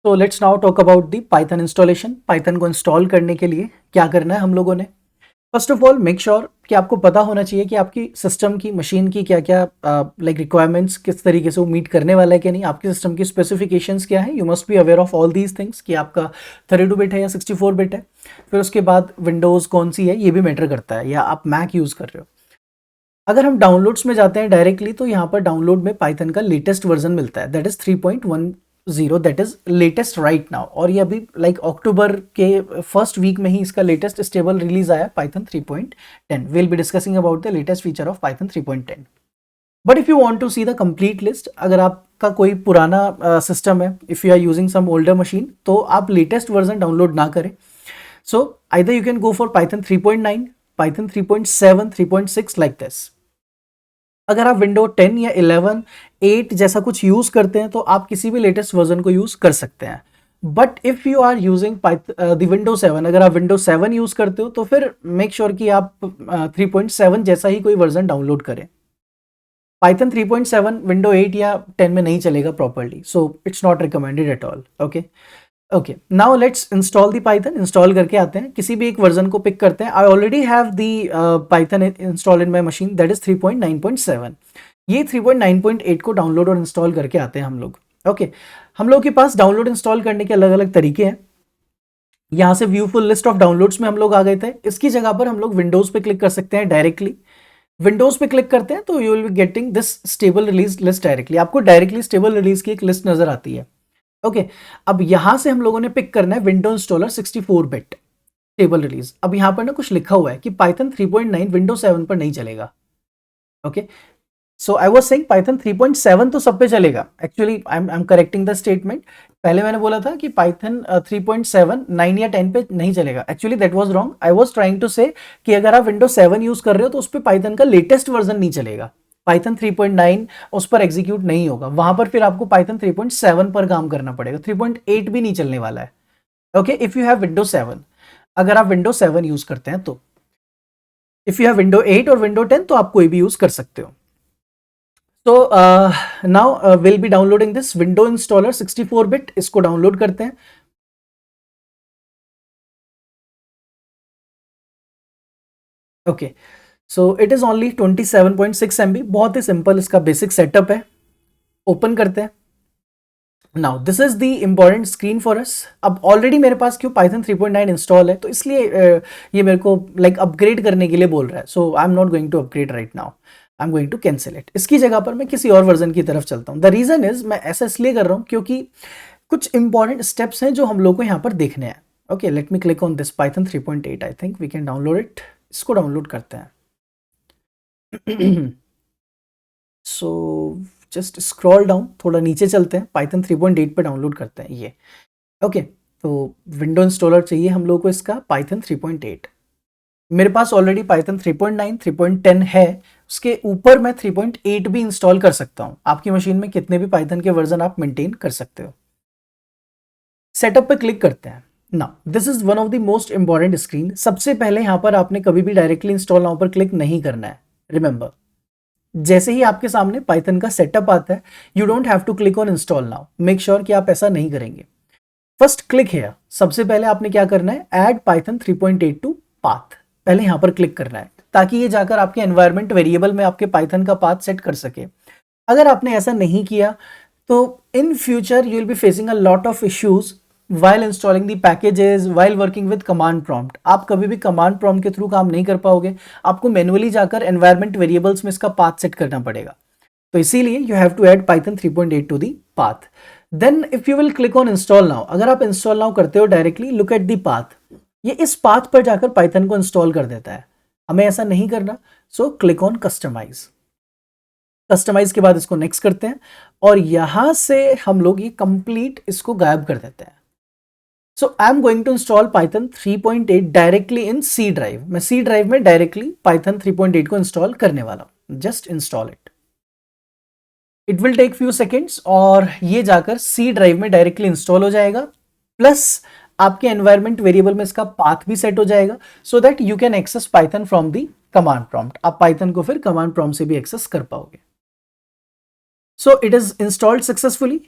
तो let's now talk about the Python installation. Python को install करने के लिए क्या करना है हम लोगों ने। First of all make sure कि आपको पता होना चाहिए कि आपकी सिस्टम की मशीन की क्या क्या लाइक रिक्वायरमेंट्स किस तरीके से वो मीट करने वाला है कि नहीं, आपकी सिस्टम की स्पेसिफिकेशंस क्या है। You must be aware of all these things कि आपका 32 बिट है या 64 बिट है। फिर उसके बाद विंडोज़ कौन सी है ये भी मैटर करता है, या आप मैक यूज़ कर रहे हो। अगर हम डाउनलोड्स में जाते हैं डायरेक्टली तो यहाँ पर डाउनलोड में पाइथन का लेटेस्ट वर्जन मिलता है, that is 3.10, that is latest right now. और ये अभी लाइक अक्टूबर के फर्स्ट वीक में ही इसका लेटेस्ट स्टेबल रिलीज आया, Python 3.10। Will be discussing about the latest feature of Python 3.10। But if you want to see the complete list, अगर आपका कोई पुराना सिस्टम है, if you are using some older machine, तो आप लेटेस्ट वर्जन डाउनलोड ना करें। So either you can go for Python 3.9, Python 3.7, 3.6 like this. अगर आप विंडो 10 या 11, 8 जैसा कुछ यूज करते हैं तो आप किसी भी लेटेस्ट वर्जन को यूज कर सकते हैं। But if you are using the window 7, अगर आप विंडो 7 यूज करते हो तो फिर मेक श्योर कि आप 3.7 जैसा ही कोई वर्जन डाउनलोड करें। पाइथन 3.7 विंडो 8 या 10 में नहीं चलेगा properly, so it's not recommended at all. Okay okay, now let's install the Python. Install करके आते हैं, किसी भी एक वर्जन को पिक करते हैं। I already have the Python install in my machine, that is 3.9.7। ये 3.9.8 को डाउनलोड और इंस्टॉल करके आते हैं हम लोग। ओके, हम लोग के पास डाउनलोड इंस्टॉल करने के अलग अलग तरीके हैं। यहाँ से view full list of downloads में हम लोग आ गए थे। इसकी जगह पर हम लोग विंडोज पे क्लिक कर सकते हैं डायरेक्टली। विंडोज पे क्लिक करते हैं तो you will be getting this stable release list directly. आपको डायरेक्टली स्टेबल रिलीज की एक लिस्ट नजर आती है। ओके, अब यहां से हम लोगों ने पिक करना है window installer 64 bit stable release. अब यहां पर ना कुछ लिखा हुआ है कि पाइथन 3.9 विंडो 7 पर नहीं चलेगा। Okay, so I was saying Python 3.7 तो सब पे चलेगा। Actually I am correcting the statement. पहले मैंने बोला था कि पाइथन 3.7 9 या 10 पे नहीं चलेगा। Actually that was wrong. I was trying to say कि अगर आप विंडो 7 यूज कर रहे हो तो उस पर पाइथन का लेटेस्ट वर्जन नहीं चलेगा। पाइथन 3.9 उस पर एग्जीक्यूट नहीं होगा, वहां पर फिर आपको पाइथन 3.7 पर काम करना पड़ेगा। 3.8 भी नहीं चलने वाला है। Okay, if you have window 7, अगर आप विंडो 7 यूज करते हैं तो। इफ यू हैव विंडो 8 और विंडो 10 तो आप कोई भी यूज कर सकते हो। तो now will be downloading this window installer 64 bit. इसको डाउनलोड करते हैं। Okay, so it is only 27.6 MB, बहुत ही सिंपल इसका बेसिक सेटअप है। ओपन करते हैं। Now this is the important screen for us. अब ऑलरेडी मेरे पास क्यों पाइथन 3.9 इंस्टॉल है, तो इसलिए ये मेरे को लाइक अपग्रेड करने के लिए बोल रहा है। So I am not going to upgrade right now, I am going to cancel it. इसकी जगह पर मैं किसी और वर्जन की तरफ चलता हूँ। द रीजन इज, मैं ऐसा इसलिए कर रहा हूँ क्योंकि कुछ इंपॉर्टेंट स्टेप्स हैं जो हम लोग को यहाँ पर देखने हैं। Okay, let me click on this Python 3.8। I think we can download it. इसको डाउनलोड करते हैं। सो जस्ट स्क्रॉल डाउन, थोड़ा नीचे चलते हैं, पाइथन 3.8 पे डाउनलोड करते हैं ये। ओके, तो विंडो इंस्टॉलर चाहिए हम लोग को इसका पाइथन 3.8। मेरे पास ऑलरेडी पाइथन 3.9, 3.10 है। उसके ऊपर मैं 3.8 भी इंस्टॉल कर सकता हूँ। आपकी मशीन में कितने भी पाइथन के वर्जन आप मेंटेन कर सकते हो। सेटअप पे क्लिक करते हैं। Now this is one of the most important screen. सबसे पहले यहाँ पर आपने कभी भी डायरेक्टली इंस्टॉल नाउ पर क्लिक नहीं करना है। रिमेंबर, जैसे ही आपके सामने पाइथन का सेटअप आता है, you don't have to click on install now. Make sure कि आप ऐसा नहीं करेंगे। फर्स्ट क्लिक है, सबसे पहले आपने क्या करना है, ऐड पाइथन 3.8 टू पाथ। पहले यहां पर क्लिक करना है ताकि ये जाकर आपके एनवायरमेंट वेरिएबल में आपके पाइथन का पाथ सेट कर सके। अगर आपने ऐसा नहीं किया तो in future you will be facing a lot of issues while installing the packages, while working with command prompt। आप कभी भी command prompt के थ्रू काम नहीं कर पाओगे। आपको मैनुअली जाकर environment variables में इसका path सेट करना पड़ेगा। तो इसीलिए you have to add python 3.8 to the path। then if you will click on install now, अगर आप install now करते हो directly, look at the path। ये इस path पर जाकर python को इंस्टॉल कर देता है। हमें ऐसा नहीं करना, so click on customize। Customize के बाद इसको नेक्स्ट करते हैं और यहां से हम लोग ये कंप्लीट इसको गायब कर देते हैं। So I'm going to install Python 3.8 directly in C drive। मैं C drive में डायरेक्टली Python 3.8 को इंस्टॉल करने वाला हूं। Just install it. It will take few seconds और ये जाकर C ड्राइव में डायरेक्टली इंस्टॉल हो जाएगा। प्लस आपके एनवायरमेंट वेरिएबल में इसका पाथ भी सेट हो जाएगा, so that you can access Python from the command prompt. आप पाइथन को फिर कमांड प्रॉम्प्ट से भी एक्सेस कर पाओगे। So it is installed successfully.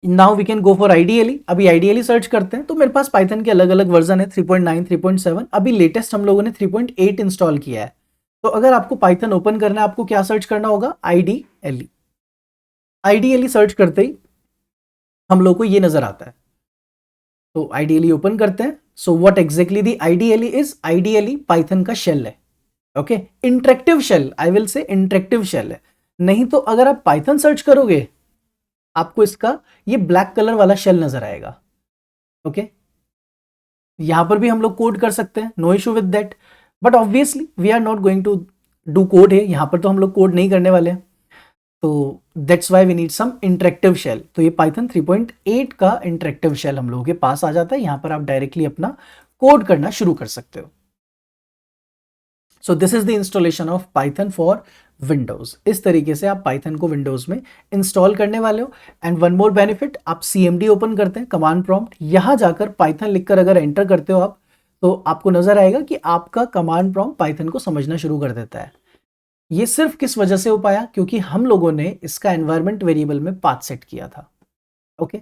Now we can go for IDLE. अभी आईडीएलई सर्च करते हैं तो मेरे पास पाइथन के अलग अलग वर्जन है, 3.9, 3.7। अभी लेटेस्ट हम लोगों ने 3.8 इंस्टॉल किया है। तो अगर आपको पाइथन ओपन करना है, आपको क्या सर्च करना होगा? आईडीएलई। आईडीएलई सर्च करते ही हम लोग को ये नजर आता है। तो आईडीएलई ओपन करते हैं। So what exactly the IDLE is? IDLE Python का शेल है। Okay, interactive shell, I will say interactive shell है। नहीं तो अगर आप पाइथन सर्च करोगे आपको इसका ये ब्लैक कलर वाला शेल नजर आएगा। ओके, यहां पर भी हम लोग कोड कर सकते हैं, no issue with that, but obviously we are not going to do code है, यहां पर तो हम लोग कोड नहीं करने वाले हैं। तो that's why we need some interactive shell. तो ये पाइथन 3.8 का इंटरेक्टिव शेल हम लोगों के पास आ जाता है। यहां पर आप डायरेक्टली अपना कोड करना शुरू कर सकते हो। So this is the installation of Python for Windows. इस तरीके से आप पाइथन को विंडोज में इंस्टॉल करने वाले हो। एंड वन मोर बेनिफिट, आप सीएमडी ओपन करते हैं, कमांड प्रॉम्प्ट, यहां जाकर पाइथन लिखकर अगर एंटर करते हो आप, तो आपको नजर आएगा कि आपका कमांड प्रॉम्प्ट पाइथन को समझना शुरू कर देता है। ये सिर्फ किस वजह से हो पाया? क्योंकि हम लोगों ने इसका एनवायरमेंट वेरिएबल में पाथ सेट किया था। ओके,